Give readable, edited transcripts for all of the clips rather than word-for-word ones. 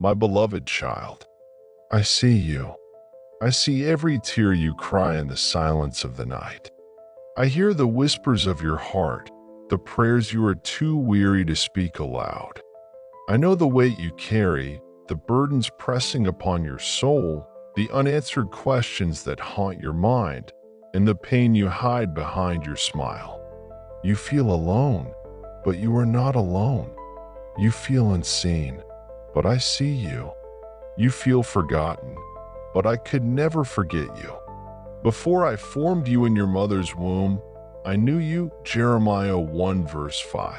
My beloved child, I see you. I see every tear you cry in the silence of the night. I hear the whispers of your heart, the prayers you are too weary to speak aloud. I know the weight you carry, the burdens pressing upon your soul, the unanswered questions that haunt your mind, and the pain you hide behind your smile. You feel alone, but you are not alone. You feel unseen, but I see you. You feel forgotten, but I could never forget you. Before I formed you in your mother's womb, I knew you, Jeremiah 1 verse 5.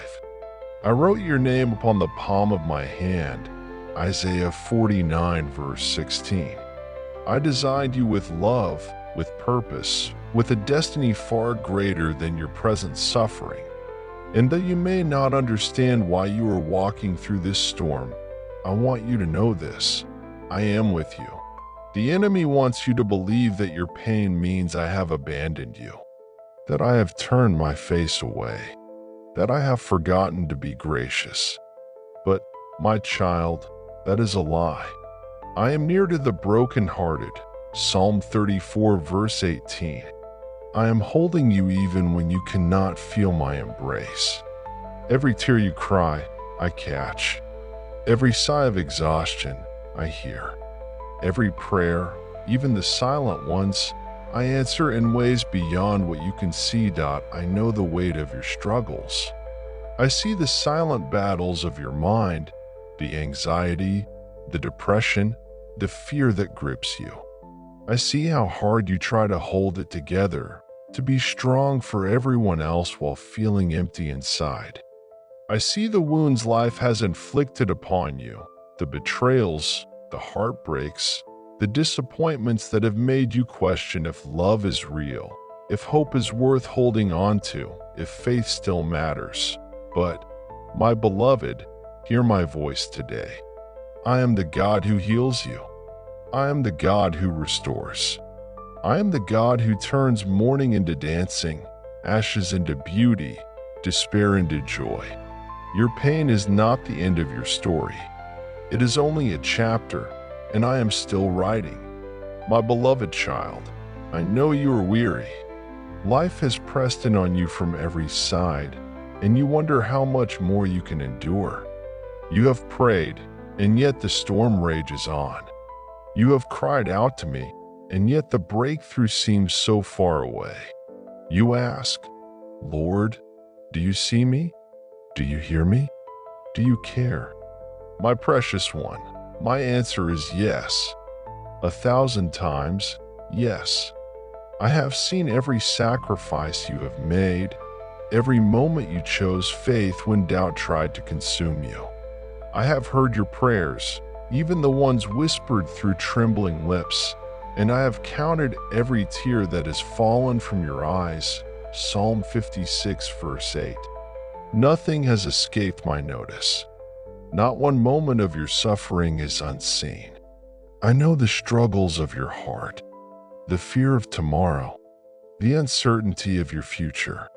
I wrote your name upon the palm of my hand, Isaiah 49 verse 16. I designed you with love, with purpose, with a destiny far greater than your present suffering. And though you may not understand why you are walking through this storm, I want you to know this: I am with you. The enemy wants you to believe that your pain means I have abandoned you, that I have turned my face away, that I have forgotten to be gracious. But, my child, that is a lie. I am near to the brokenhearted, Psalm 34 verse 18. I am holding you even when you cannot feel my embrace. Every tear you cry, I catch. Every sigh of exhaustion, I hear. Every prayer, even the silent ones, I answer in ways beyond what you can see. I know the weight of your struggles. I see the silent battles of your mind, the anxiety, the depression, the fear that grips you. I see how hard you try to hold it together, to be strong for everyone else while feeling empty inside. I see the wounds life has inflicted upon you, the betrayals, the heartbreaks, the disappointments that have made you question if love is real, if hope is worth holding on to, if faith still matters. But, my beloved, hear my voice today. I am the God who heals you. I am the God who restores. I am the God who turns mourning into dancing, ashes into beauty, despair into joy. Your pain is not the end of your story. It is only a chapter, and I am still writing. My beloved child, I know you are weary. Life has pressed in on you from every side, and you wonder how much more you can endure. You have prayed, and yet the storm rages on. You have cried out to me, and yet the breakthrough seems so far away. You ask, Lord, do you see me? Do you hear me? Do you care? My precious one, my answer is yes. 1,000 times, yes. I have seen every sacrifice you have made, every moment you chose faith when doubt tried to consume you. I have heard your prayers, even the ones whispered through trembling lips, and I have counted every tear that has fallen from your eyes, Psalm 56 verse 8. Nothing has escaped my notice. Not one moment of your suffering is unseen. I know the struggles of your heart, the fear of tomorrow, the uncertainty of your future,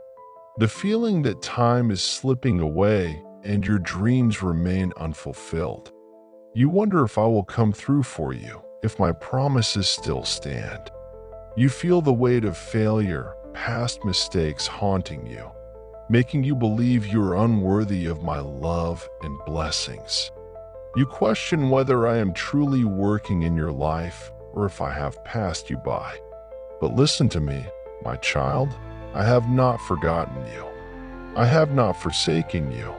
the feeling that time is slipping away and your dreams remain unfulfilled. You wonder if I will come through for you, if my promises still stand. You feel the weight of failure, past mistakes haunting you, making you believe you are unworthy of my love and blessings. You question whether I am truly working in your life or if I have passed you by. But listen to me, my child. I have not forgotten you. I have not forsaken you.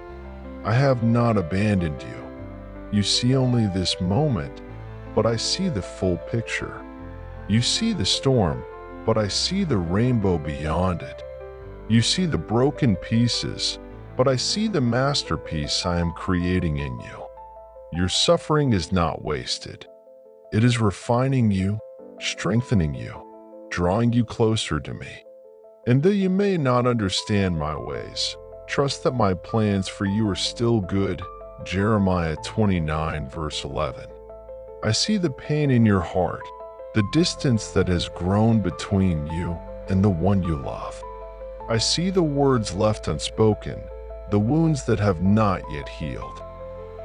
I have not abandoned you. You see only this moment, but I see the full picture. You see the storm, but I see the rainbow beyond it. You see the broken pieces, but I see the masterpiece I am creating in you. Your suffering is not wasted. It is refining you, strengthening you, drawing you closer to me. And though you may not understand my ways, trust that my plans for you are still good, Jeremiah 29 verse 11. I see the pain in your heart, the distance that has grown between you and the one you love. I see the words left unspoken, the wounds that have not yet healed.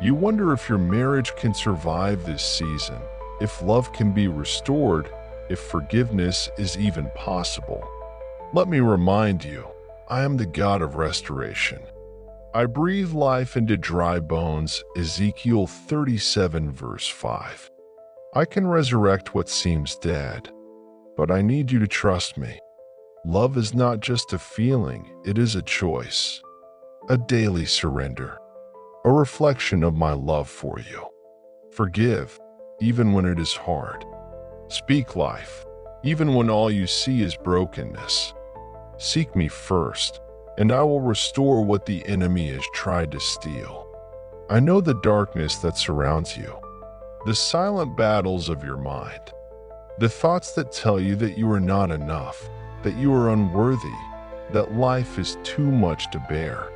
You wonder if your marriage can survive this season, if love can be restored, if forgiveness is even possible. Let me remind you, I am the God of restoration. I breathe life into dry bones, Ezekiel 37 verse 5. I can resurrect what seems dead, but I need you to trust me. Love is not just a feeling, it is a choice, a daily surrender, a reflection of my love for you. Forgive, even when it is hard. Speak life, even when all you see is brokenness. Seek me first, and I will restore what the enemy has tried to steal. I know the darkness that surrounds you, the silent battles of your mind, the thoughts that tell you that you are not enough, that you are unworthy, that life is too much to bear.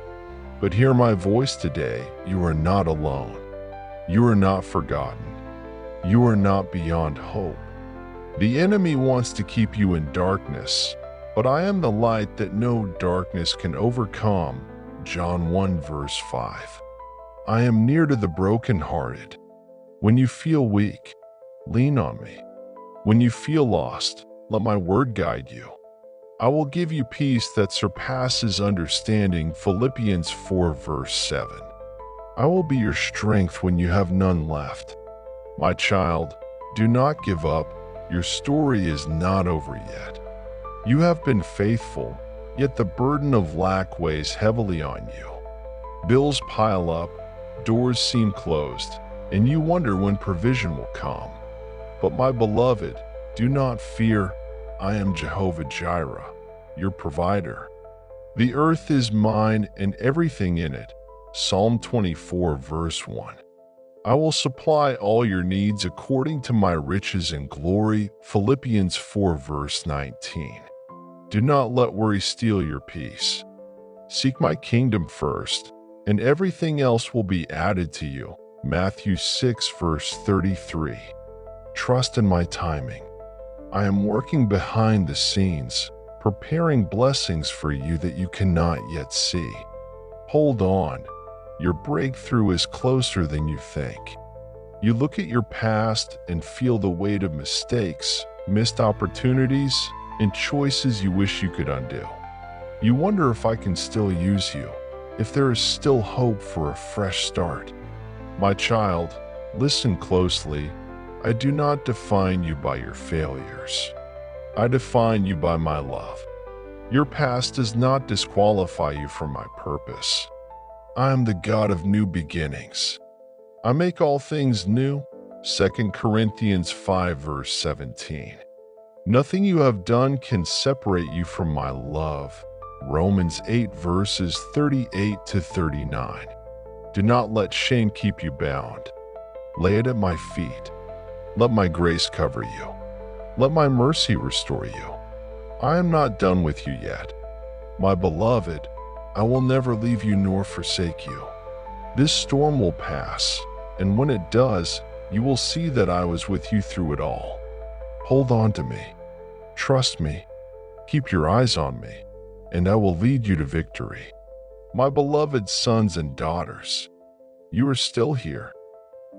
But hear my voice today, you are not alone. You are not forgotten. You are not beyond hope. The enemy wants to keep you in darkness, but I am the light that no darkness can overcome. John 1 verse 5. I am near to the brokenhearted. When you feel weak, lean on me. When you feel lost, let my word guide you. I will give you peace that surpasses understanding. Philippians 4 verse 7. I will be your strength when you have none left. My child, do not give up. Your story is not over yet. You have been faithful, yet the burden of lack weighs heavily on you. Bills pile up, doors seem closed, and you wonder when provision will come. But my beloved, do not fear. I am Jehovah Jireh, your provider. The earth is mine and everything in it. Psalm 24 verse 1. I will supply all your needs according to my riches and glory. Philippians 4 verse 19. Do not let worry steal your peace. Seek my kingdom first, and everything else will be added to you. Matthew 6 verse 33. Trust in my timing. I am working behind the scenes, preparing blessings for you that you cannot yet see. Hold on. Your breakthrough is closer than you think. You look at your past and feel the weight of mistakes, missed opportunities, and choices you wish you could undo. You wonder if I can still use you, if there is still hope for a fresh start. My child, listen closely. I do not define you by your failures. I define you by my love. Your past does not disqualify you from my purpose. I am the God of new beginnings. I make all things new. 2 Corinthians 5 verse 17. Nothing you have done can separate you from my love. Romans 8 verses 38 to 39. Do not let shame keep you bound. Lay it at my feet. Let my grace cover you. Let my mercy restore you. I am not done with you yet. My beloved, I will never leave you nor forsake you. This storm will pass, and when it does, you will see that I was with you through it all. Hold on to me. Trust me. Keep your eyes on me, and I will lead you to victory. My beloved sons and daughters, you are still here.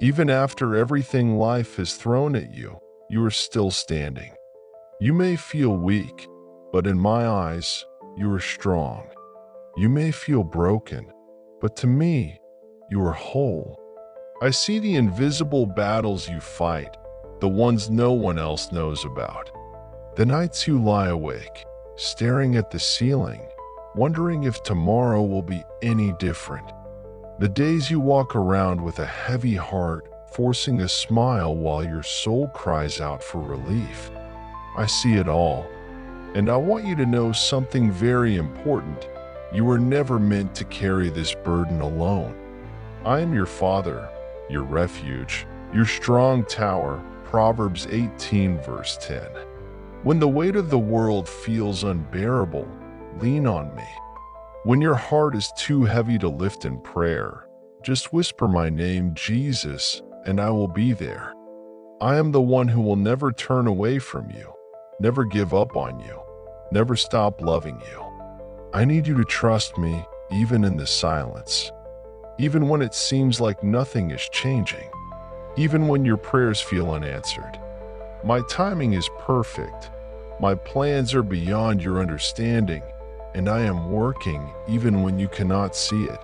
Even after everything life has thrown at you, you are still standing. You may feel weak, but in my eyes, you are strong. You may feel broken, but to me, you are whole. I see the invisible battles you fight, the ones no one else knows about. The nights you lie awake, staring at the ceiling, wondering if tomorrow will be any different. The days you walk around with a heavy heart, forcing a smile while your soul cries out for relief. I see it all, and I want you to know something very important. You were never meant to carry this burden alone. I am your Father, your refuge, your strong tower. Proverbs 18 verse 10. When the weight of the world feels unbearable, lean on me. When your heart is too heavy to lift in prayer, just whisper my name, Jesus, and I will be there. I am the one who will never turn away from you, never give up on you, never stop loving you. I need you to trust me, even in the silence. even when it seems like nothing is changing, even when your prayers feel unanswered. My timing is perfect. My plans are beyond your understanding, and I am working even when you cannot see it.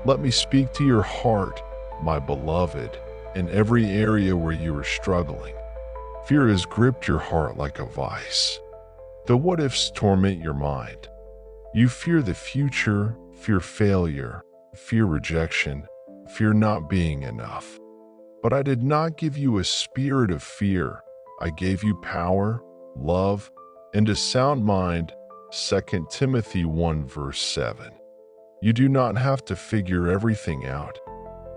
Let me speak to your heart, my beloved, in every area where you are struggling. Fear has gripped your heart like a vice. The what-ifs torment your mind. You fear the future, fear failure, fear rejection, fear not being enough. But I did not give you a spirit of fear. I gave you power, love, and a sound mind. 2 Timothy 1 verse 7. You do not have to figure everything out.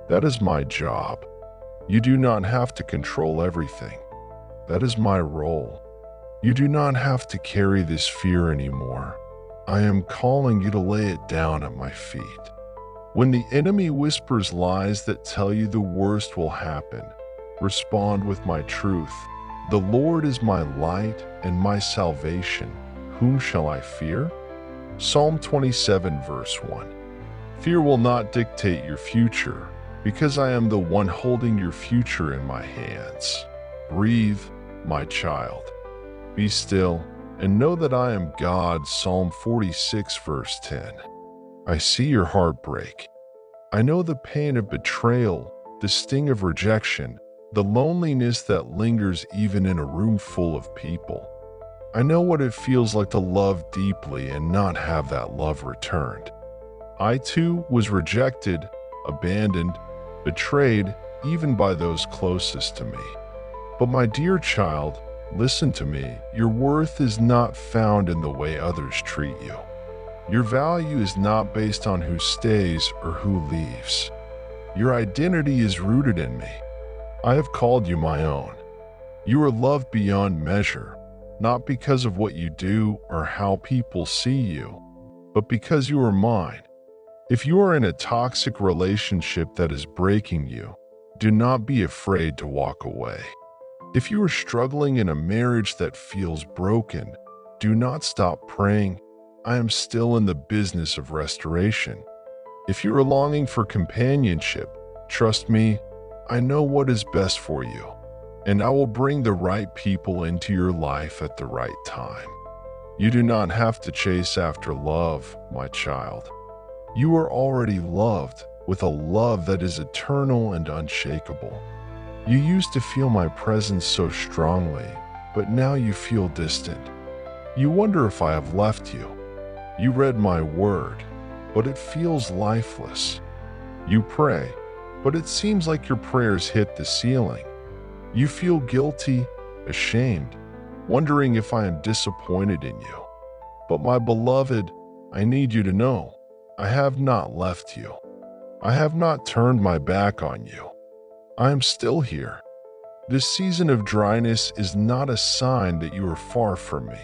That is my job. You do not have to control everything. That is my role. You do not have to carry this fear anymore. I am calling you to lay it down at my feet. When the enemy whispers lies that tell you the worst will happen, respond with my truth. The Lord is my light and my salvation. Whom shall I fear? Psalm 27 verse 1. Fear will not dictate your future, because I am the one holding your future in my hands. Breathe, my child. Be still and know that I am God. Psalm 46 verse 10. I see your heart break. I know the pain of betrayal, the sting of rejection, the loneliness that lingers even in a room full of people. I know what it feels like to love deeply and not have that love returned. I too was rejected, abandoned, betrayed, even by those closest to me. But my dear child, listen to me. Your worth is not found in the way others treat you. Your value is not based on who stays or who leaves. Your identity is rooted in me. I have called you my own. You are loved beyond measure, not because of what you do or how people see you, but because you are mine. If you are in a toxic relationship that is breaking you, do not be afraid to walk away. If you are struggling in a marriage that feels broken, do not stop praying. I am still in the business of restoration. If you are longing for companionship, trust me, I know what is best for you, and I will bring the right people into your life at the right time. You do not have to chase after love, my child. You are already loved with a love that is eternal and unshakable. You used to feel my presence so strongly, but now you feel distant. You wonder if I have left you. You read my word, but it feels lifeless. You pray, but it seems like your prayers hit the ceiling. You feel guilty, ashamed, wondering if I am disappointed in you. But my beloved, I need you to know, I have not left you. I have not turned my back on you. I am still here. This season of dryness is not a sign that you are far from me.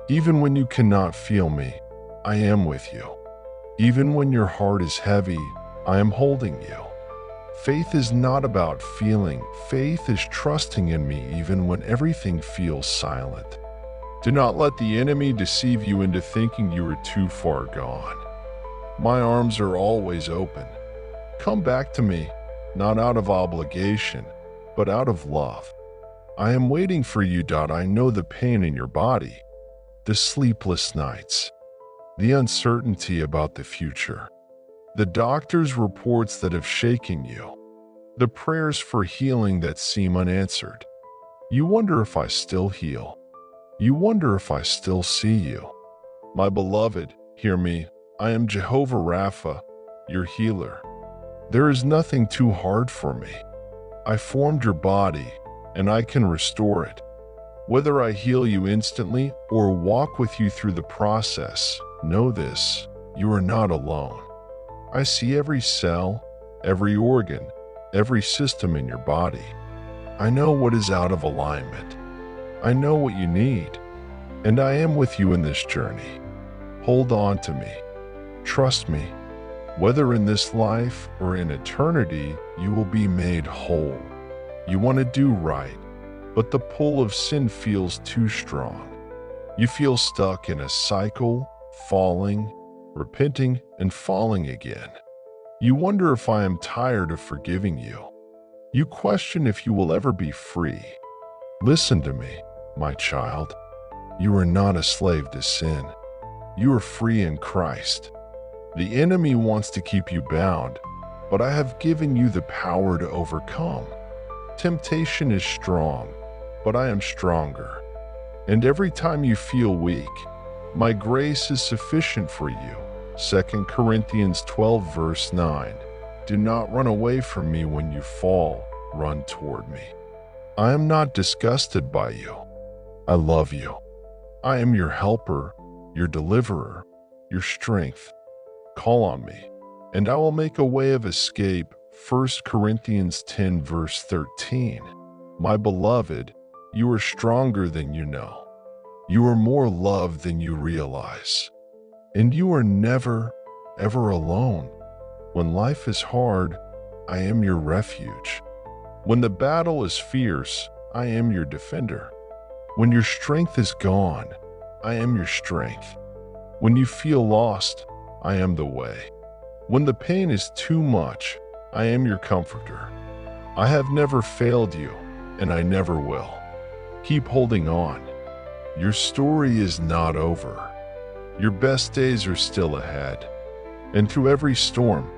Even when you cannot feel me, I am with you. Even when your heart is heavy, I am holding you. Faith is not about feeling. Faith is trusting in me even when everything feels silent. Do not let the enemy deceive you into thinking you are too far gone. My arms are always open. Come back to me, not out of obligation, but out of love. I am waiting for you. I know the pain in your body, the sleepless nights, the uncertainty about the future, the doctor's reports that have shaken you, the prayers for healing that seem unanswered. You wonder if I still heal. You wonder if I still see you. My beloved, hear me. I am Jehovah Rapha, your healer. There is nothing too hard for me. I formed your body, and I can restore it. Whether I heal you instantly or walk with you through the process, know this, you are not alone. I see every cell, every organ, every system in your body. I know what is out of alignment. I know what you need, and I am with you in this journey. Hold on to me. Trust me. Whether in this life or in eternity, you will be made whole. You want to do right, but the pull of sin feels too strong. You feel stuck in a cycle, falling, repenting, and falling again. You wonder if I am tired of forgiving you. You question if you will ever be free. Listen to me, my child. You are not a slave to sin. You are free in Christ. The enemy wants to keep you bound, but I have given you the power to overcome. Temptation is strong, but I am stronger. And every time you feel weak, my grace is sufficient for you. 2 Corinthians 12 verse 9. Do not run away from me when you fall, run toward me. I am not disgusted by you. I love you. I am your helper, your deliverer, your strength. Call on me, and I will make a way of escape. 1 Corinthians 10 verse 13. My beloved, you are stronger than you know. You are more loved than you realize. And you are never, ever alone. When life is hard, I am your refuge. When the battle is fierce, I am your defender. When your strength is gone, I am your strength. When you feel lost, I am the way. When the pain is too much, I am your comforter. I have never failed you, and I never will. Keep holding on. Your story is not over. Your best days are still ahead. And through every storm,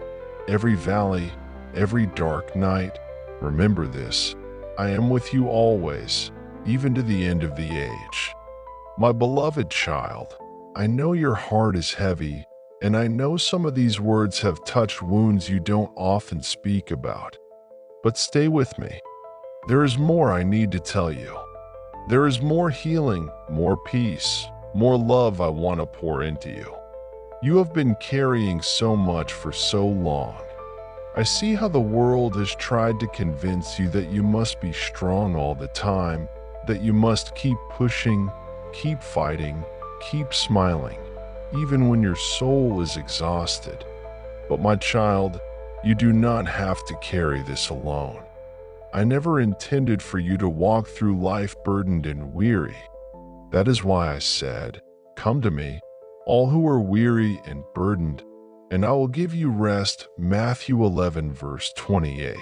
every valley, every dark night, remember this: I am with you always, even to the end of the age. My beloved child, I know your heart is heavy, and I know some of these words have touched wounds you don't often speak about. But stay with me. There is more I need to tell you. There is more healing, more peace, more love I want to pour into you. You have been carrying so much for so long. I see how the world has tried to convince you that you must be strong all the time, that you must keep pushing, keep fighting, keep smiling, even when your soul is exhausted. But my child, you do not have to carry this alone. I never intended for you to walk through life burdened and weary. That is why I said, come to me, all who are weary and burdened, and I will give you rest. Matthew 11 verse 28.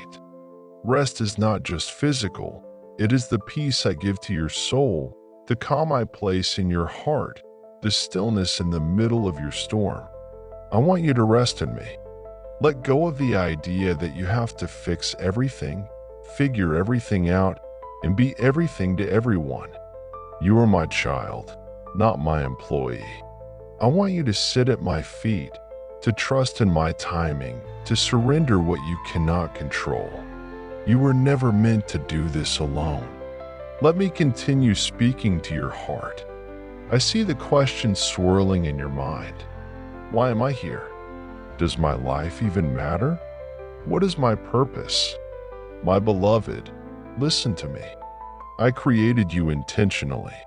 Rest is not just physical, it is the peace I give to your soul, the calm I place in your heart, the stillness in the middle of your storm. I want you to rest in me. Let go of the idea that you have to fix everything, figure everything out, and be everything to everyone. You are my child, not my employee. I want you to sit at my feet, to trust in my timing, to surrender what you cannot control. You were never meant to do this alone. Let me continue speaking to your heart. I see the questions swirling in your mind. Why am I here? Does my life even matter? What is my purpose? My beloved, listen to me. I created you intentionally.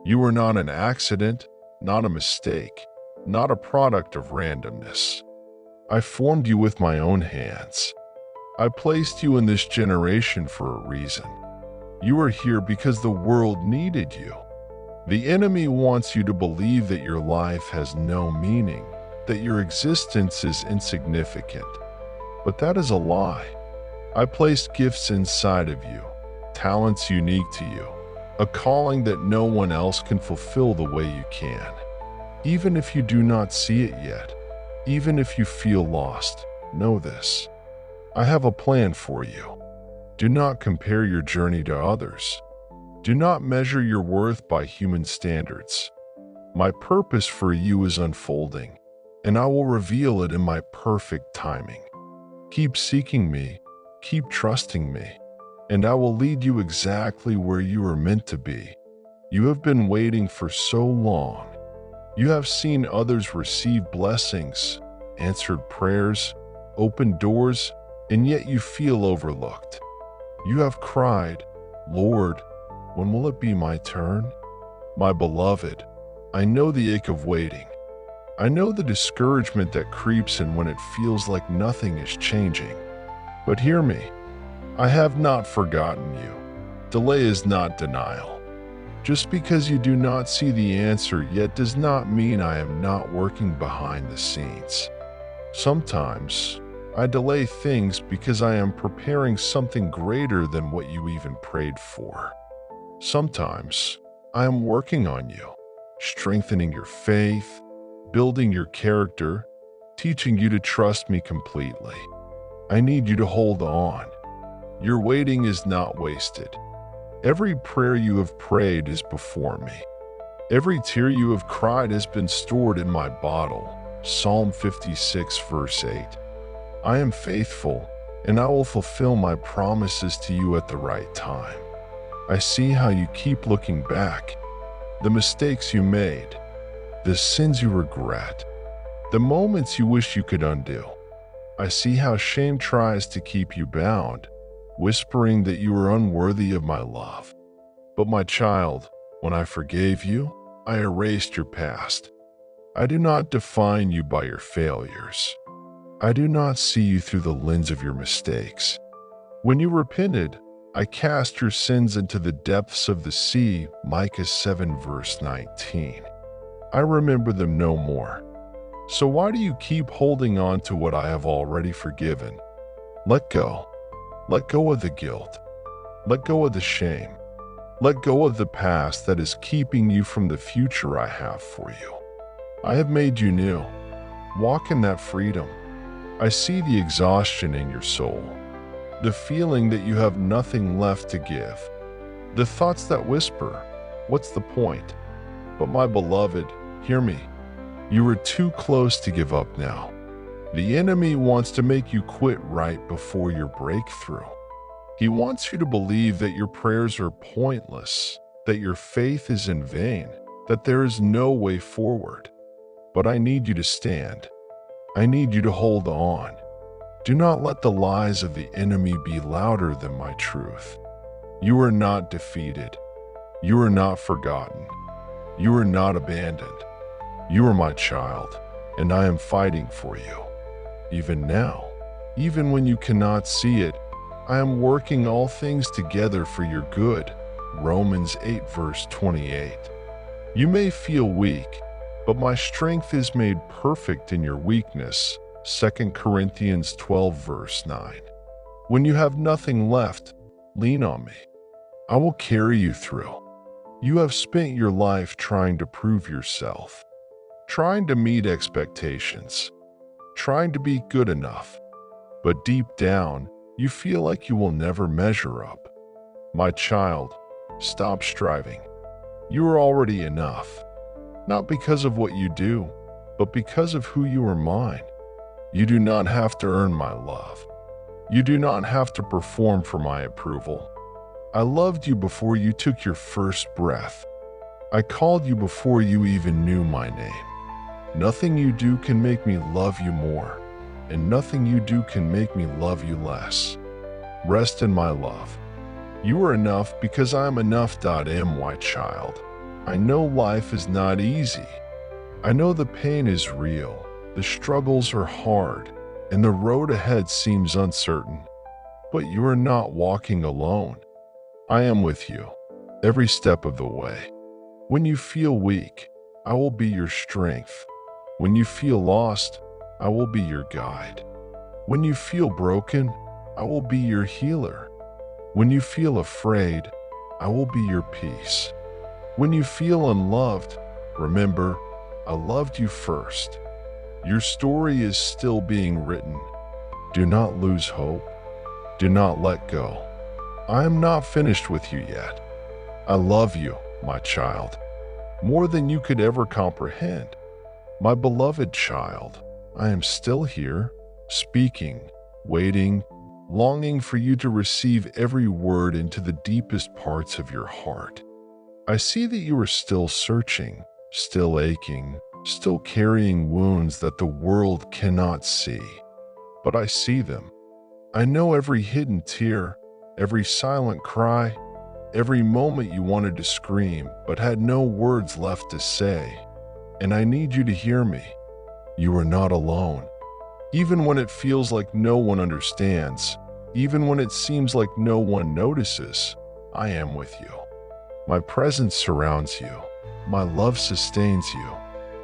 You are not an accident, not a mistake, not a product of randomness. I formed you with my own hands. I placed you in this generation for a reason. You are here because the world needed you. The enemy wants you to believe that your life has no meaning, that your existence is insignificant. But that is a lie. I placed gifts inside of you, talents unique to you, a calling that no one else can fulfill the way you can. Even if you do not see it yet, even if you feel lost, know this: I have a plan for you. Do not compare your journey to others. Do not measure your worth by human standards. My purpose for you is unfolding, and I will reveal it in my perfect timing. Keep seeking me, keep trusting me, and I will lead you exactly where you are meant to be. You have been waiting for so long. You have seen others receive blessings, answered prayers, opened doors, and yet you feel overlooked. You have cried, Lord, when will it be my turn? My beloved, I know the ache of waiting. I know the discouragement that creeps in when it feels like nothing is changing. But hear me, I have not forgotten you. Delay is not denial. Just because you do not see the answer yet does not mean I am not working behind the scenes. Sometimes I delay things because I am preparing something greater than what you even prayed for. Sometimes I am working on you, strengthening your faith, building your character, teaching you to trust me completely. I need you to hold on. Your waiting is not wasted. Every prayer you have prayed is before me. Every tear you have cried has been stored in my bottle. Psalm 56, verse 8. I am faithful, and I will fulfill my promises to you at the right time. I see how you keep looking back, the mistakes you made, the sins you regret, the moments you wish you could undo. I see how shame tries to keep you bound, whispering that you are unworthy of my love. But my child, when I forgave you, I erased your past. I do not define you by your failures. I do not see you through the lens of your mistakes. When you repented, I cast your sins into the depths of the sea, Micah 7 verse 19. I remember them no more. So why do you keep holding on to what I have already forgiven? Let go. Let go of the guilt. Let go of the shame. Let go of the past that is keeping you from the future I have for you. I have made you new. Walk in that freedom. I see the exhaustion in your soul, the feeling that you have nothing left to give, the thoughts that whisper, "What's the point?" But my beloved, hear me. You are too close to give up now. The enemy wants to make you quit right before your breakthrough. He wants you to believe that your prayers are pointless, that your faith is in vain, that there is no way forward. But I need you to stand. I need you to hold on. Do not let the lies of the enemy be louder than my truth. You are not defeated. You are not forgotten. You are not abandoned. You are my child, and I am fighting for you. Even now, even when you cannot see it, I am working all things together for your good. Romans 8 verse 28. You may feel weak, but my strength is made perfect in your weakness. 2 Corinthians 12 verse 9. When you have nothing left, lean on me. I will carry you through. You have spent your life trying to prove yourself, trying to meet expectations, trying to be good enough. But deep down, you feel like you will never measure up. My child, stop striving. You are already enough. Not because of what you do, but because of who you are mine. You do not have to earn my love. You do not have to perform for my approval. I loved you before you took your first breath. I called you before you even knew my name. Nothing you do can make me love you more, and nothing you do can make me love you less. Rest in my love. You are enough because I am enough. My child. I know life is not easy. I know the pain is real, the struggles are hard, and the road ahead seems uncertain. But you are not walking alone. I am with you, every step of the way. When you feel weak, I will be your strength. When you feel lost, I will be your guide. When you feel broken, I will be your healer. When you feel afraid, I will be your peace. When you feel unloved, remember, I loved you first. Your story is still being written. Do not lose hope. Do not let go. I am not finished with you yet. I love you, my child, more than you could ever comprehend. My beloved child, I am still here, speaking, waiting, longing for you to receive every word into the deepest parts of your heart. I see that you are still searching, still aching, still carrying wounds that the world cannot see. But I see them. I know every hidden tear, every silent cry, every moment you wanted to scream but had no words left to say. And I need you to hear me. You are not alone. Even when it feels like no one understands, even when it seems like no one notices, I am with you. My presence surrounds you. My love sustains you.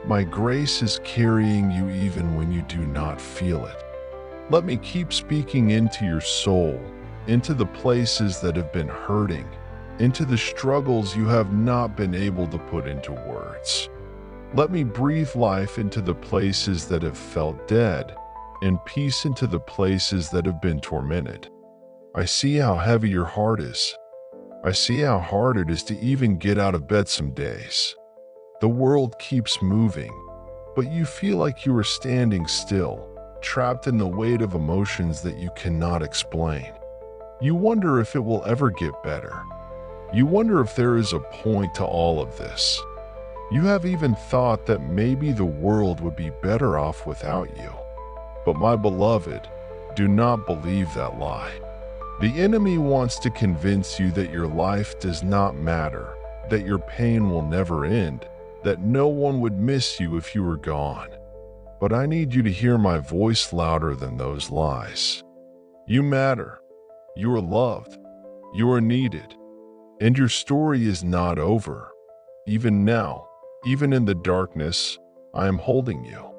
My grace is carrying you even when you do not feel it. Let me keep speaking into your soul, into the places that have been hurting, into the struggles you have not been able to put into words. Let me breathe life into the places that have felt dead, and peace into the places that have been tormented. I see how heavy your heart is. I see how hard it is to even get out of bed some days. The world keeps moving, but you feel like you are standing still, trapped in the weight of emotions that you cannot explain. You wonder if it will ever get better. You wonder if there is a point to all of this. You have even thought that maybe the world would be better off without you. But my beloved, do not believe that lie. The enemy wants to convince you that your life does not matter, that your pain will never end, that no one would miss you if you were gone. But I need you to hear my voice louder than those lies. You matter. You are loved. You are needed. And your story is not over. Even now, even in the darkness, I am holding you.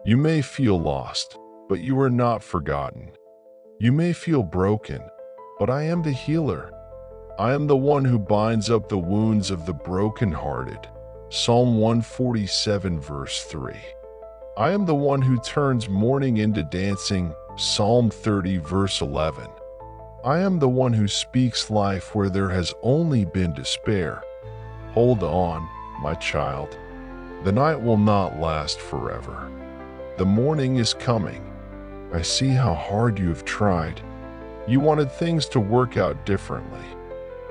You may feel lost, but you are not forgotten. You may feel broken, but I am the healer. I am the one who binds up the wounds of the brokenhearted. Psalm 147 verse 3. I am the one who turns mourning into dancing. Psalm 30 verse 11. I am the one who speaks life where there has only been despair. Hold on, my child. The night will not last forever. The morning is coming. I see how hard you have tried. You wanted things to work out differently.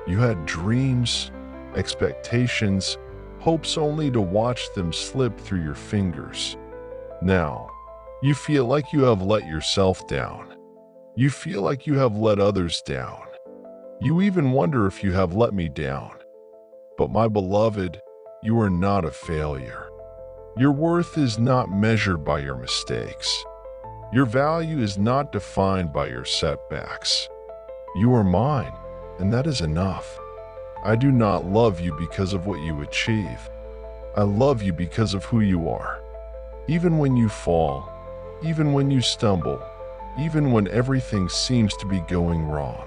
You had dreams, expectations, hopes only to watch them slip through your fingers. Now, you feel like you have let yourself down. You feel like you have let others down. You even wonder if you have let me down. But my beloved, you are not a failure. Your worth is not measured by your mistakes. Your value is not defined by your setbacks. You are mine, and that is enough. I do not love you because of what you achieve. I love you because of who you are. Even when you fall, even when you stumble, even when everything seems to be going wrong,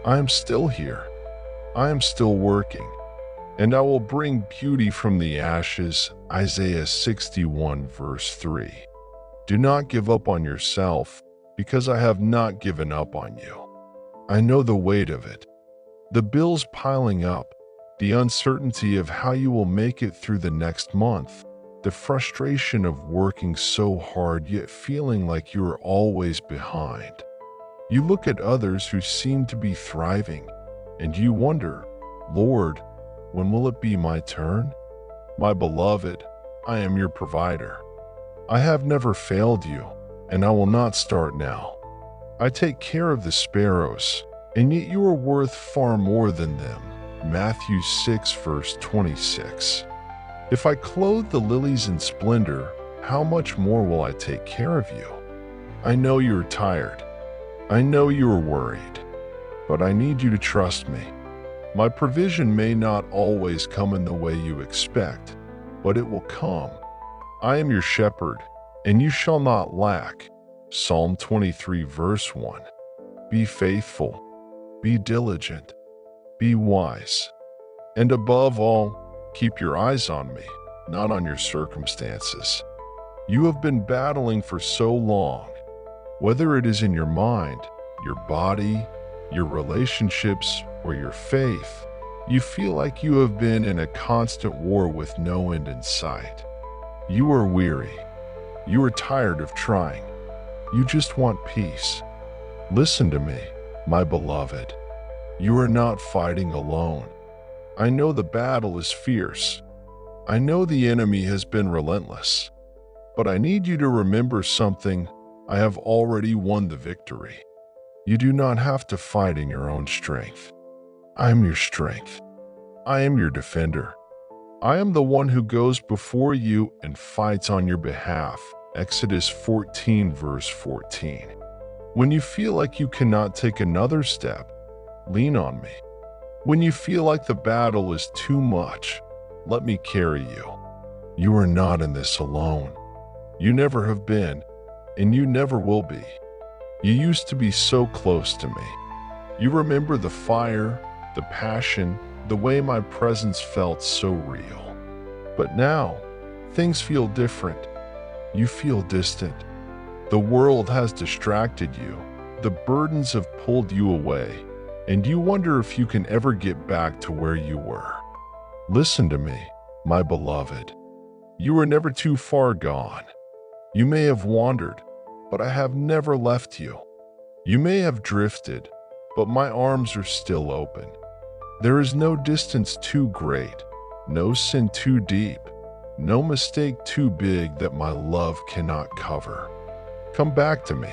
I am still here. I am still working. And I will bring beauty from the ashes. Isaiah 61 verse 3. Do not give up on yourself, because I have not given up on you. I know the weight of it. The bills piling up, the uncertainty of how you will make it through the next month, the frustration of working so hard yet feeling like you are always behind. You look at others who seem to be thriving, and you wonder, Lord, when will it be my turn? My beloved, I am your provider. I have never failed you, and I will not start now. I take care of the sparrows, and yet you are worth far more than them. Matthew 6 verse 26. If I clothe the lilies in splendor, how much more will I take care of you? I know you are tired. I know you are worried, but I need you to trust me. My provision may not always come in the way you expect, but it will come. I am your shepherd, and you shall not lack. Psalm 23 verse 1. Be faithful, be diligent, be wise, and above all, keep your eyes on me, not on your circumstances. You have been battling for so long, whether it is in your mind, your body, your relationships, or your faith. You feel like you have been in a constant war with no end in sight. You are weary. You are tired of trying. You just want peace. Listen to me, my beloved. You are not fighting alone. I know the battle is fierce. I know the enemy has been relentless. But I need you to remember something. I have already won the victory. You do not have to fight in your own strength. I am your strength. I am your defender. I am the one who goes before you and fights on your behalf. Exodus 14 verse 14. When you feel like you cannot take another step, lean on me. When you feel like the battle is too much, let me carry you. You are not in this alone. You never have been, and you never will be. You used to be so close to me. You remember the fire, the passion, the way my presence felt so real. But now, things feel different. You feel distant. The world has distracted you. The burdens have pulled you away, and you wonder if you can ever get back to where you were. Listen to me, my beloved. You were never too far gone. You may have wandered, but I have never left you. You may have drifted, but my arms are still open. There is no distance too great, no sin too deep, no mistake too big that my love cannot cover. Come back to me,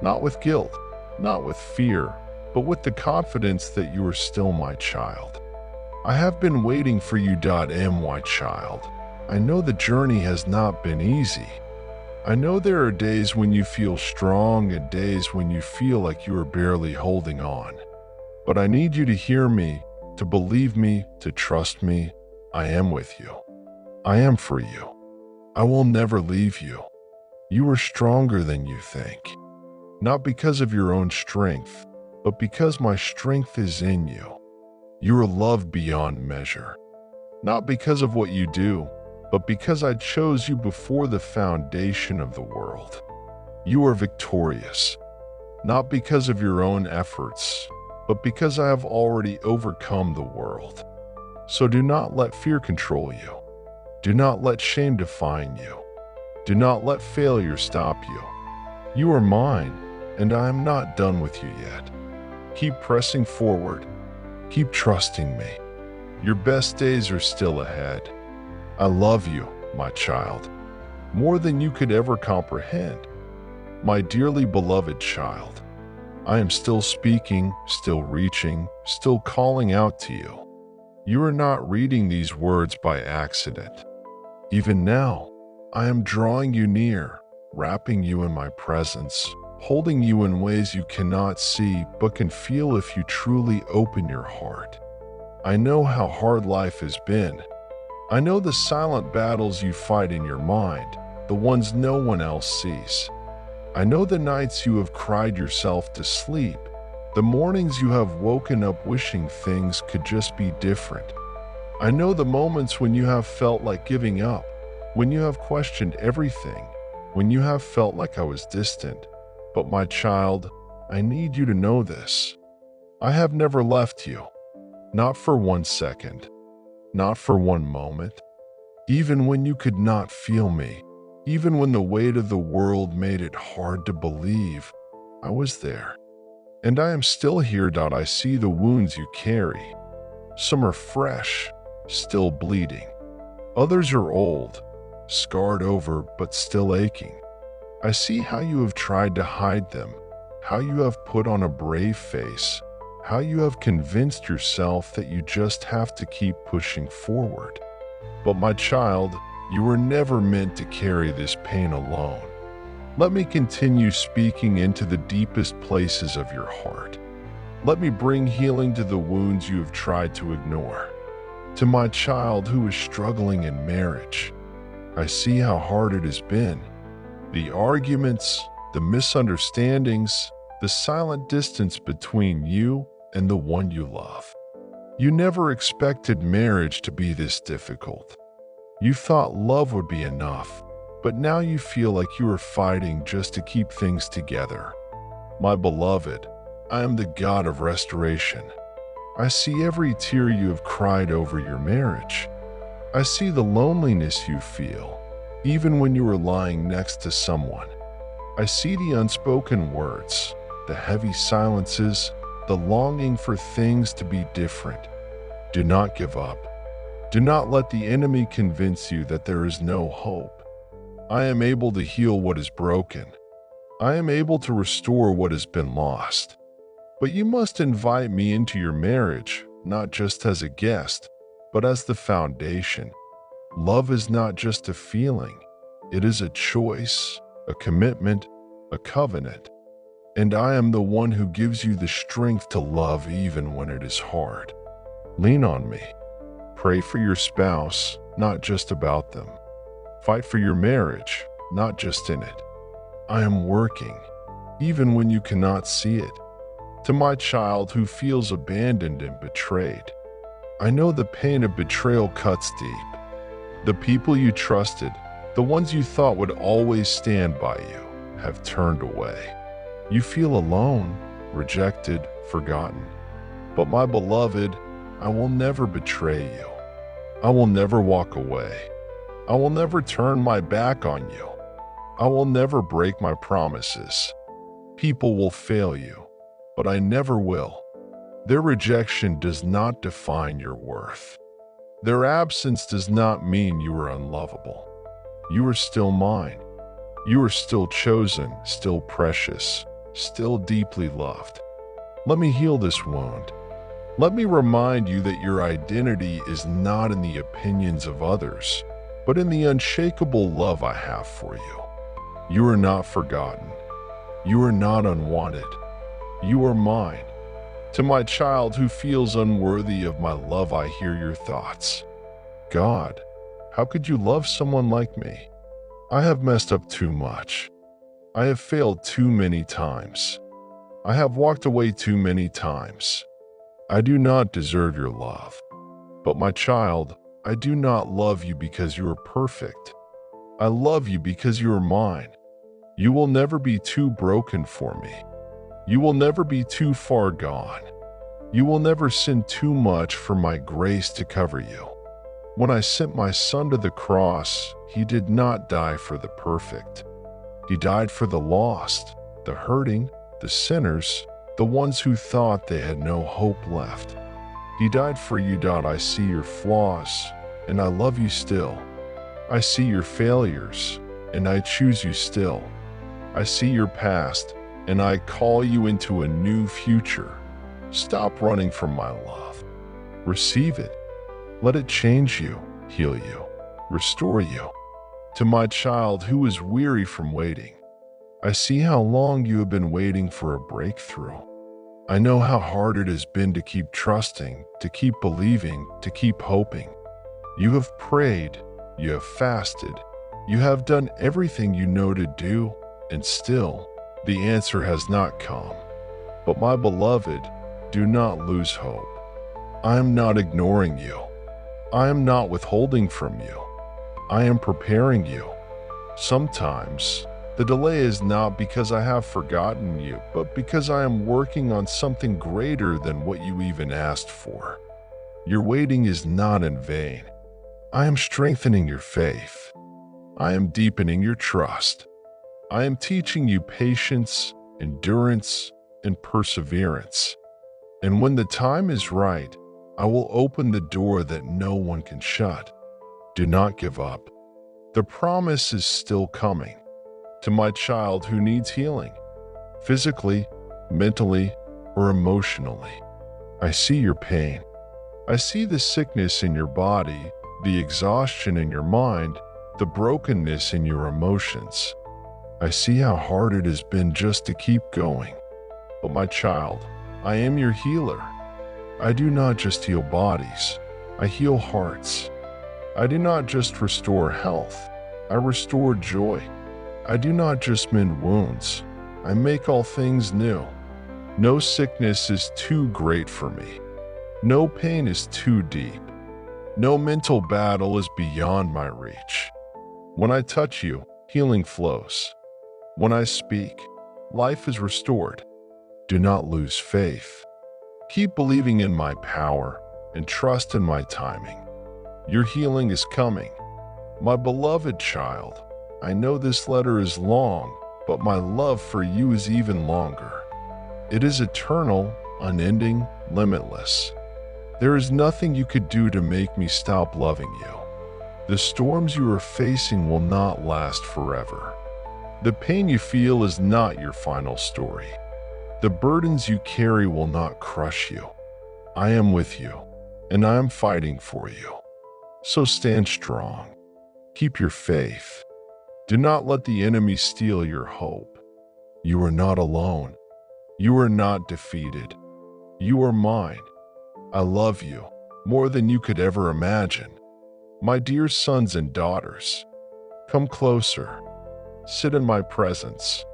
not with guilt, not with fear, but with the confidence that you are still my child. I have been waiting for you, my child. I know the journey has not been easy. I know there are days when you feel strong and days when you feel like you are barely holding on. But I need you to hear me, to believe me, to trust me. I am with you. I am for you. I will never leave you. You are stronger than you think. Not because of your own strength, but because my strength is in you. You are loved beyond measure. Not because of what you do, but because I chose you before the foundation of the world. You are victorious, not because of your own efforts, but because I have already overcome the world. So do not let fear control you. Do not let shame define you. Do not let failure stop you. You are mine, and I am not done with you yet. Keep pressing forward. Keep trusting me. Your best days are still ahead. I love you, my child, more than you could ever comprehend. My dearly beloved child, I am still speaking, still reaching, still calling out to you. You are not reading these words by accident. Even now, I am drawing you near, wrapping you in my presence, holding you in ways you cannot see but can feel if you truly open your heart. I know how hard life has been. I know the silent battles you fight in your mind, the ones no one else sees. I know the nights you have cried yourself to sleep, the mornings you have woken up wishing things could just be different. I know the moments when you have felt like giving up, when you have questioned everything, when you have felt like I was distant. But my child, I need you to know this. I have never left you, not for 1 second. Not for 1 moment. Even when you could not feel me, even when the weight of the world made it hard to believe, I was there. And I am still here. I see the wounds you carry. Some are fresh, still bleeding. Others are old, scarred over but still aching. I see how you have tried to hide them, how you have put on a brave face, how you have convinced yourself that you just have to keep pushing forward. But my child, you were never meant to carry this pain alone. Let me continue speaking into the deepest places of your heart. Let me bring healing to the wounds you have tried to ignore. To my child who is struggling in marriage, I see how hard it has been. The arguments, the misunderstandings, the silent distance between you and the one you love. You never expected marriage to be this difficult. You thought love would be enough, but now you feel like you are fighting just to keep things together. My beloved, I am the God of restoration. I see every tear you have cried over your marriage. I see the loneliness you feel, even when you are lying next to someone. I see the unspoken words, the heavy silences, the longing for things to be different. Do not give up. Do not let the enemy convince you that there is no hope. I am able to heal what is broken. I am able to restore what has been lost. But you must invite me into your marriage, not just as a guest, but as the foundation. Love is not just a feeling. It is a choice, a commitment, a covenant. And I am the one who gives you the strength to love even when it is hard. Lean on me. Pray for your spouse, not just about them. Fight for your marriage, not just in it. I am working. even when you cannot see it. To my child who feels abandoned and betrayed, I know the pain of betrayal cuts deep. The people you trusted, the ones you thought would always stand by you, have turned away. You feel alone, rejected, forgotten. But my beloved, I will never betray you. I will never walk away. I will never turn my back on you. I will never break my promises. People will fail you, but I never will. Their rejection does not define your worth. Their absence does not mean you are unlovable. You are still mine. You are still chosen, still precious, still deeply loved. Let me heal this wound. Let me remind you that your identity is not in the opinions of others, but in the unshakable love I have for you. You are not forgotten. You are not unwanted. You are mine. To my child who feels unworthy of my love, I hear your thoughts. God, how could you love someone like me? I have messed up too much. I have failed too many times. I have walked away too many times. I do not deserve your love. But my child, I do not love you because you are perfect. I love you because you are mine. You will never be too broken for me. You will never be too far gone. You will never sin too much for my grace to cover you. When I sent my son to the cross, he did not die for the perfect. He died for the lost, the hurting, the sinners, the ones who thought they had no hope left. He died for you. I see your flaws, and I love you still. I see your failures, and I choose you still. I see your past, and I call you into a new future. Stop running from my love. Receive it. Let it change you, heal you, restore you. To my child who is weary from waiting, I see how long you have been waiting for a breakthrough. I know how hard it has been to keep trusting, to keep believing, to keep hoping. You have prayed, you have fasted, you have done everything you know to do, and still, the answer has not come. But my beloved, do not lose hope. I am not ignoring you. I am not withholding from you. I am preparing you. Sometimes, the delay is not because I have forgotten you, but because I am working on something greater than what you even asked for. Your waiting is not in vain. I am strengthening your faith. I am deepening your trust. I am teaching you patience, endurance, and perseverance. And when the time is right, I will open the door that no one can shut. Do not give up. The promise is still coming. To my child who needs healing, physically, mentally, or emotionally, I see your pain. I see the sickness in your body, the exhaustion in your mind, the brokenness in your emotions. I see how hard it has been just to keep going. But my child, I am your healer. I do not just heal bodies, I heal hearts. I do not just restore health, I restore joy. I do not just mend wounds, I make all things new. No sickness is too great for me. No pain is too deep. No mental battle is beyond my reach. When I touch you, healing flows. When I speak, life is restored. Do not lose faith. Keep believing in my power and trust in my timing. Your healing is coming. My beloved child, I know this letter is long, but my love for you is even longer. It is eternal, unending, limitless. There is nothing you could do to make me stop loving you. The storms you are facing will not last forever. The pain you feel is not your final story. The burdens you carry will not crush you. I am with you, and I am fighting for you. So stand strong. Keep your faith. Do not let the enemy steal your hope. You are not alone. You are not defeated. You are mine. I love you more than you could ever imagine. My dear sons and daughters, come closer. Sit in my presence.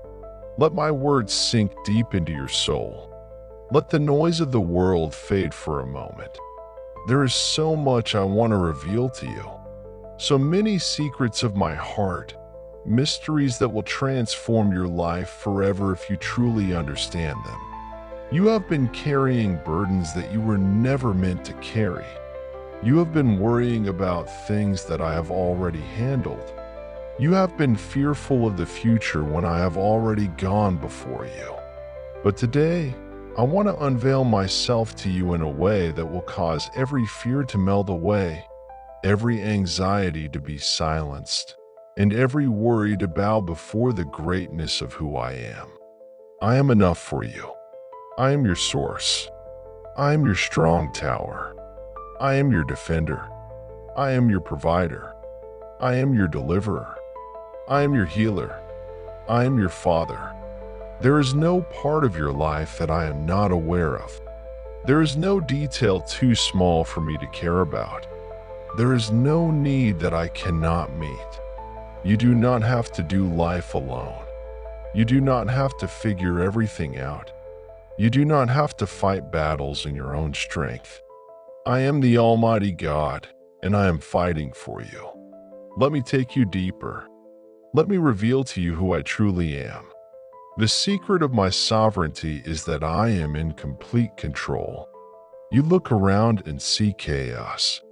Let my words sink deep into your soul. Let the noise of the world fade for a moment. There is so much I want to reveal to you. So many secrets of my heart, mysteries that will transform your life forever if you truly understand them. You have been carrying burdens that you were never meant to carry. You have been worrying about things that I have already handled. You have been fearful of the future when I have already gone before you. But today, I want to unveil myself to you in a way that will cause every fear to melt away, every anxiety to be silenced, and every worry to bow before the greatness of who I am. I am enough for you. I am your source. I am your strong tower. I am your defender. I am your provider. I am your deliverer. I am your healer. I am your father. There is no part of your life that I am not aware of. There is no detail too small for me to care about. There is no need that I cannot meet. You do not have to do life alone. You do not have to figure everything out. You do not have to fight battles in your own strength. I am the Almighty God, and I am fighting for you. Let me take you deeper. Let me reveal to you who I truly am. The secret of my sovereignty is that I am in complete control. You look around and see chaos.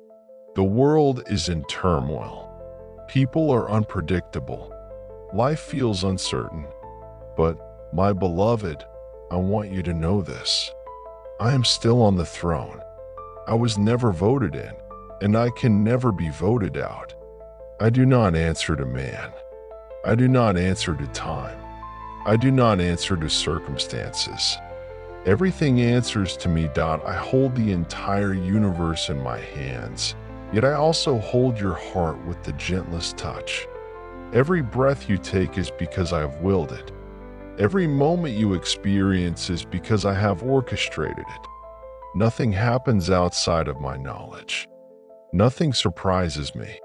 The world is in turmoil. People are unpredictable. Life feels uncertain. But, my beloved, I want you to know this. I am still on the throne. I was never voted in, and I can never be voted out. I do not answer to man. I do not answer to time. I do not answer to circumstances. Everything answers to me. I hold the entire universe in my hands, yet I also hold your heart with the gentlest touch. Every breath you take is because I have willed it. Every moment you experience is because I have orchestrated it. Nothing happens outside of my knowledge. Nothing surprises me.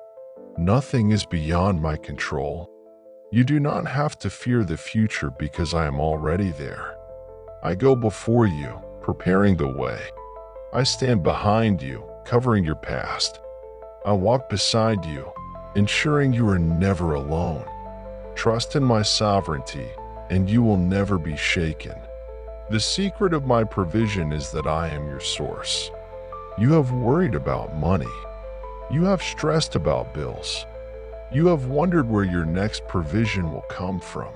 Nothing is beyond my control. You do not have to fear the future because I am already there. I go before you, preparing the way. I stand behind you, covering your past. I walk beside you, ensuring you are never alone. Trust in my sovereignty, and you will never be shaken. The secret of my provision is that I am your source. You have worried about money. You have stressed about bills. You have wondered where your next provision will come from.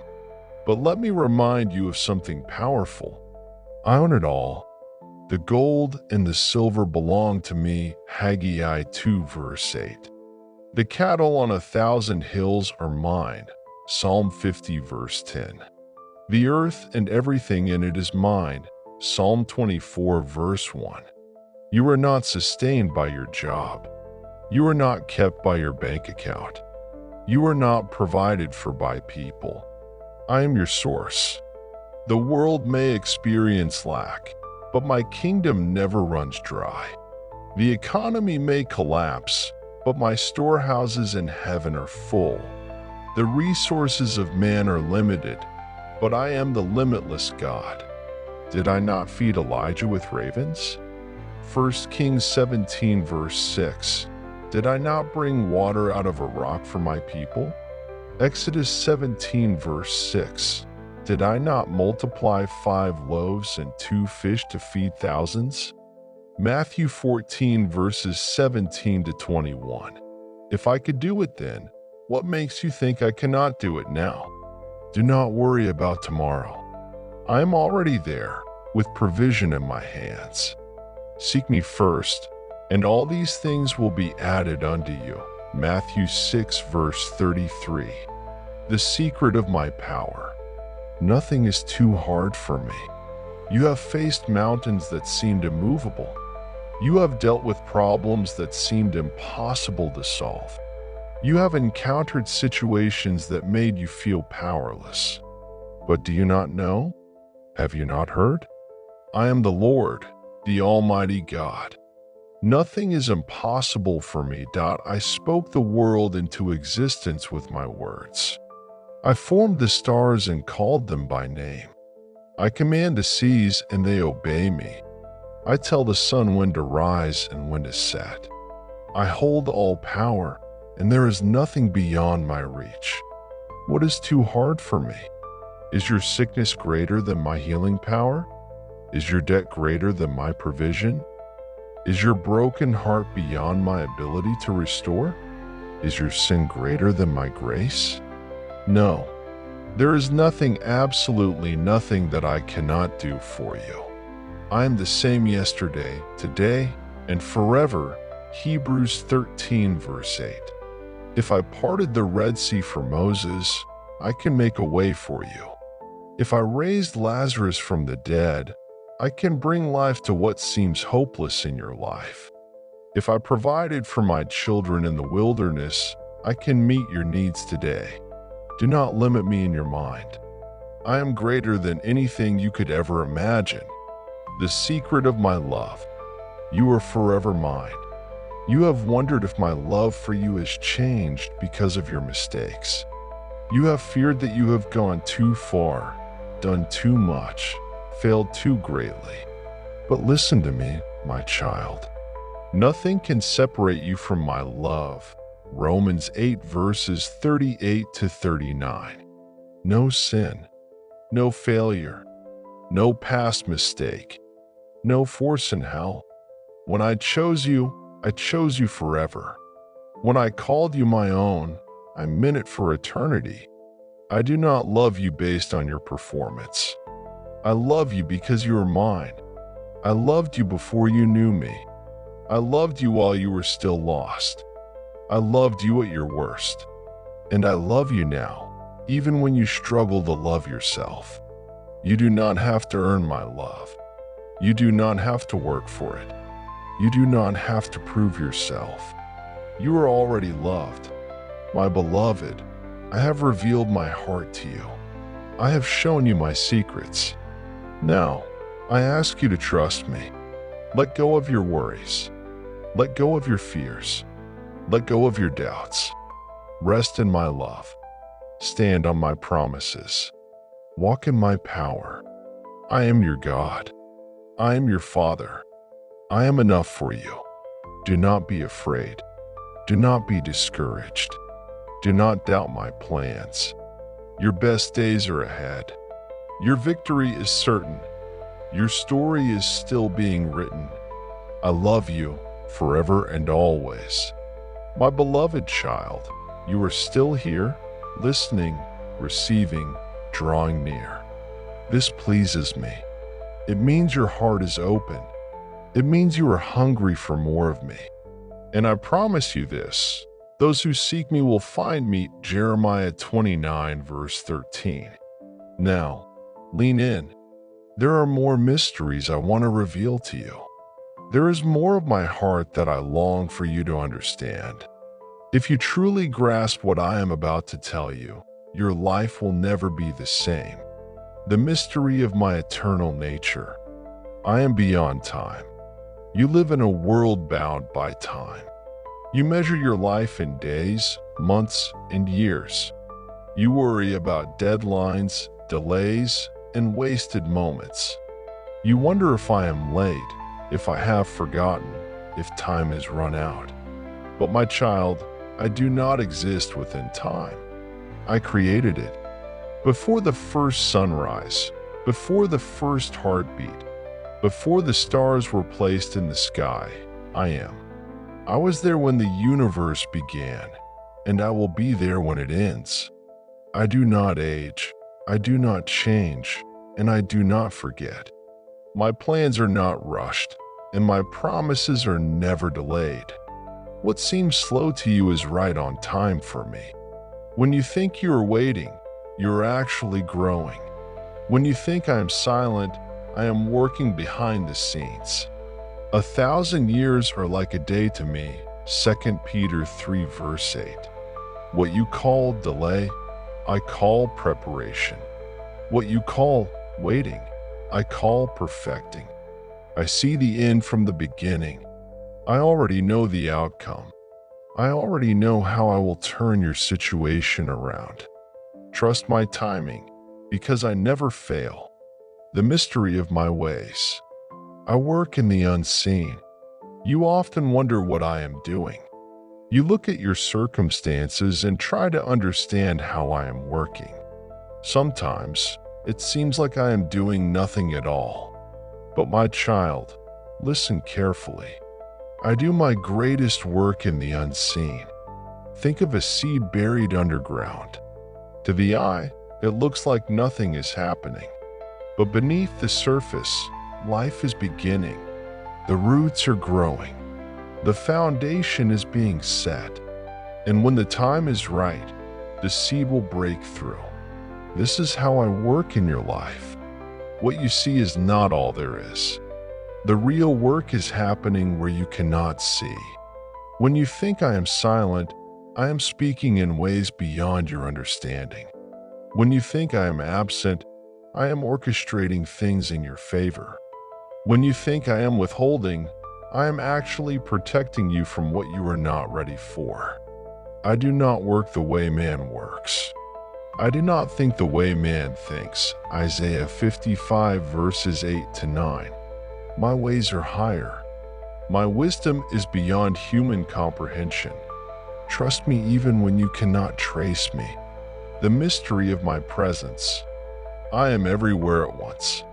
But let me remind you of something powerful. I own it all. The gold and the silver belong to me, Haggai 2 verse 8. The cattle on 1,000 hills are mine, Psalm 50 verse 10. The earth and everything in it is mine, Psalm 24 verse 1. You are not sustained by your job. You are not kept by your bank account. You are not provided for by people. I am your source. The world may experience lack, but my kingdom never runs dry. The economy may collapse, but my storehouses in heaven are full. The resources of man are limited, but I am the limitless God. Did I not feed Elijah with ravens? 1 Kings 17 verse 6. Did I not bring water out of a rock for my people? Exodus 17 verse 6. Did I not multiply 5 loaves and 2 fish to feed thousands? Matthew 14 verses 17 to 21. If I could do it then, what makes you think I cannot do it now? Do not worry about tomorrow. I am already there, with provision in my hands. Seek me first, and all these things will be added unto you. Matthew 6 verse 33. The secret of my power. Nothing is too hard for me. You have faced mountains that seemed immovable. You have dealt with problems that seemed impossible to solve. You have encountered situations that made you feel powerless. But do you not know? Have you not heard? I am the Lord, the Almighty God. Nothing is impossible for me. I spoke the world into existence with my words. I formed the stars and called them by name. I command the seas and they obey me. I tell the sun when to rise and when to set. I hold all power, and there is nothing beyond my reach. What is too hard for me? Is your sickness greater than my healing power? Is your debt greater than my provision? Is your broken heart beyond my ability to restore? Is your sin greater than my grace? No, there is nothing, absolutely nothing that I cannot do for you. I am the same yesterday, today, and forever. Hebrews 13 verse 8. If I parted the Red Sea for Moses, I can make a way for you. If I raised Lazarus from the dead, I can bring life to what seems hopeless in your life. If I provided for my children in the wilderness, I can meet your needs today. Do not limit me in your mind. I am greater than anything you could ever imagine. The secret of my love. You are forever mine. You have wondered if my love for you has changed because of your mistakes. You have feared that you have gone too far, done too much, failed too greatly. But listen to me, my child. Nothing can separate you from my love. Romans 8 verses 38 to 39. No sin, no failure, no past mistake, no force in hell. When I chose you forever. When I called you my own, I meant it for eternity. I do not love you based on your performance. I love you because you are mine. I loved you before you knew me. I loved you while you were still lost. I loved you at your worst. And I love you now, even when you struggle to love yourself. You do not have to earn my love. You do not have to work for it. You do not have to prove yourself. You are already loved. My beloved, I have revealed my heart to you. I have shown you my secrets. Now, I ask you to trust me. Let go of your worries. Let go of your fears. Let go of your doubts. Rest in my love. Stand on my promises. Walk in my power. I am your God. I am your Father. I am enough for you. Do not be afraid. Do not be discouraged. Do not doubt my plans. Your best days are ahead. Your victory is certain. Your story is still being written. I love you forever and always. My beloved child, you are still here, listening, receiving, drawing near. This pleases me. It means your heart is open. It means you are hungry for more of me. And I promise you this, those who seek me will find me, Jeremiah 29 verse 13. Now, lean in. There are more mysteries I want to reveal to you. There is more of my heart that I long for you to understand. If you truly grasp what I am about to tell you, your life will never be the same. The mystery of my eternal nature. I am beyond time. You live in a world bound by time. You measure your life in days, months, and years. You worry about deadlines, delays, and wasted moments. You wonder if I am late, if I have forgotten, if time has run out. But my child, I do not exist within time. I created it. Before the first sunrise, before the first heartbeat, before the stars were placed in the sky, I am. I was there when the universe began, and I will be there when it ends. I do not age, I do not change, and I do not forget. My plans are not rushed, and my promises are never delayed. What seems slow to you is right on time for me. When you think you are waiting, you are actually growing. When you think I am silent, I am working behind the scenes. 1,000 years are like a day to me, 2 Peter 3 verse 8. What you call delay, I call preparation. What you call waiting, I call perfecting. I see the end from the beginning. I already know the outcome. I already know how I will turn your situation around. Trust my timing, because I never fail. The mystery of my ways. I work in the unseen. You often wonder what I am doing. You look at your circumstances and try to understand how I am working. Sometimes, it seems like I am doing nothing at all. But my child, listen carefully. I do my greatest work in the unseen. Think of a seed buried underground. To the eye, it looks like nothing is happening. But beneath the surface, life is beginning. The roots are growing. The foundation is being set. And when the time is right, the seed will break through. This is how I work in your life. What you see is not all there is. The real work is happening where you cannot see. When you think I am silent, I am speaking in ways beyond your understanding. When you think I am absent, I am orchestrating things in your favor. When you think I am withholding, I am actually protecting you from what you are not ready for. I do not work the way man works. I do not think the way man thinks. Isaiah 55 verses 8 to 9. My ways are higher. My wisdom is beyond human comprehension. Trust me even when you cannot trace me. The mystery of my presence. I am everywhere at once.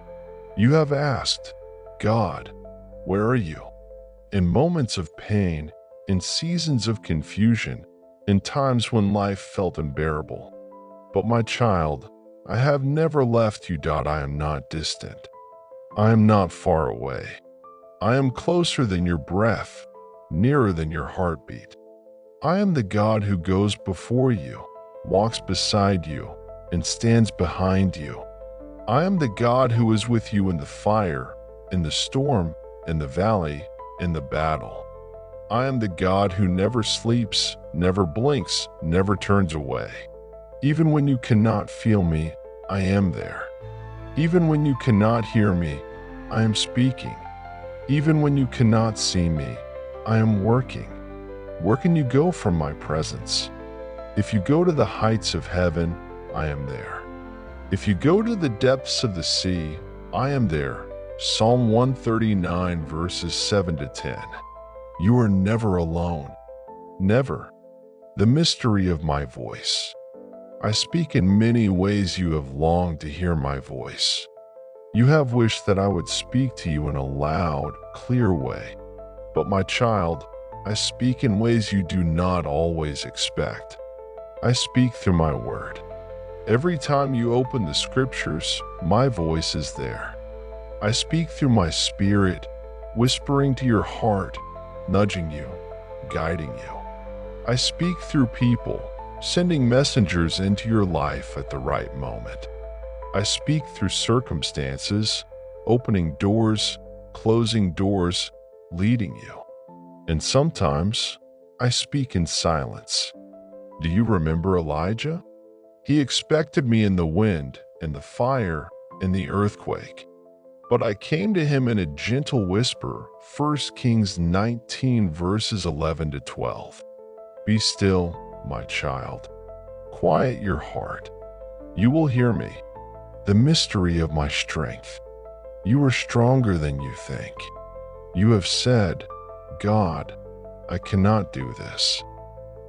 You have asked, God, where are you? In moments of pain, in seasons of confusion, in times when life felt unbearable. But my child, I have never left you. I am not distant. I am not far away. I am closer than your breath, nearer than your heartbeat. I am the God who goes before you, walks beside you, and stands behind you. I am the God who is with you in the fire, in the storm, in the valley, in the battle. I am the God who never sleeps, never blinks, never turns away. Even when you cannot feel me, I am there. Even when you cannot hear me, I am speaking. Even when you cannot see me, I am working. Where can you go from my presence? If you go to the heights of heaven, I am there. If you go to the depths of the sea, I am there. Psalm 139 verses 7 to 10. You are never alone. Never. The mystery of my voice. I speak in many ways. You have longed to hear my voice. You have wished that I would speak to you in a loud, clear way. But my child, I speak in ways you do not always expect. I speak through my word. Every time you open the scriptures, my voice is there. I speak through my spirit, whispering to your heart, nudging you, guiding you. I speak through people, sending messengers into your life at the right moment. I speak through circumstances, opening doors, closing doors, leading you. And sometimes, I speak in silence. Do you remember Elijah? He expected me in the wind, in the fire, in the earthquake. But I came to him in a gentle whisper, 1 Kings 19 verses 11 to 12. Be still, my child. Quiet your heart. You will hear me. The mystery of my strength. You are stronger than you think. You have said, God, I cannot do this.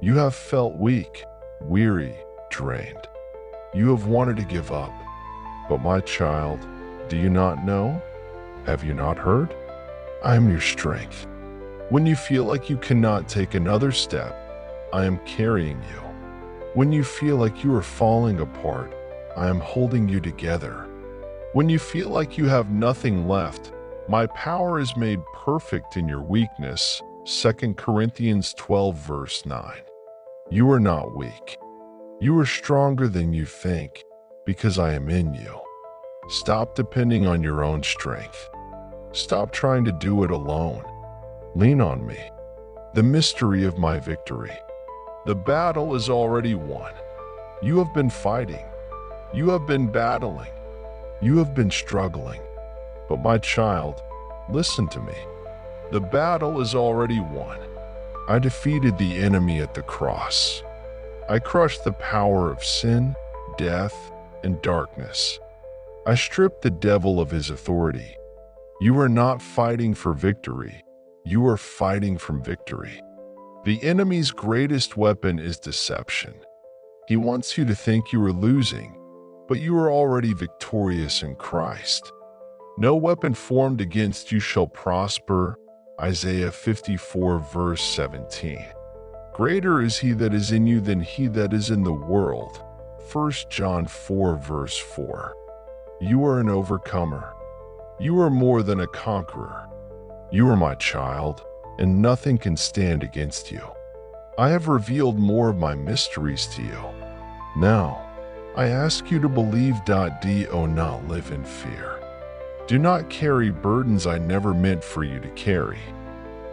You have felt weak, weary, drained. You have wanted to give up. But my child, do you not know? Have you not heard? I am your strength. When you feel like you cannot take another step, I am carrying you. When you feel like you are falling apart, I am holding you together. When you feel like you have nothing left, my power is made perfect in your weakness. 2 Corinthians 12 verse 9. You are not weak. You are stronger than you think, because I am in you. Stop depending on your own strength. Stop trying to do it alone. Lean on me. The mystery of my victory. The battle is already won. You have been fighting. You have been battling. You have been struggling. But my child, listen to me. The battle is already won. I defeated the enemy at the cross. I crushed the power of sin, death and darkness. I strip the devil of his authority. You are not fighting for victory. You are fighting from victory. The enemy's greatest weapon is deception. He wants you to think you are losing, but you are already victorious in Christ. No weapon formed against you shall prosper. Isaiah 54 verse 17. Greater is he that is in you than he that is in the world. 1 John 4 verse 4. You are an overcomer. You are more than a conqueror. You are my child, and nothing can stand against you. I have revealed more of my mysteries to you. Now, I ask you to believe. Do not live in fear. Do not carry burdens I never meant for you to carry.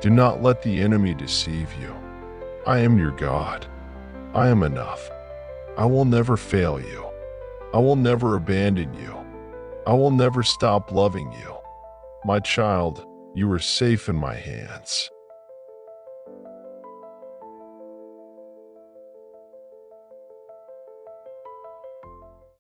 Do not let the enemy deceive you. I am your God. I am enough. I will never fail you. I will never abandon you. I will never stop loving you. My child, you are safe in my hands.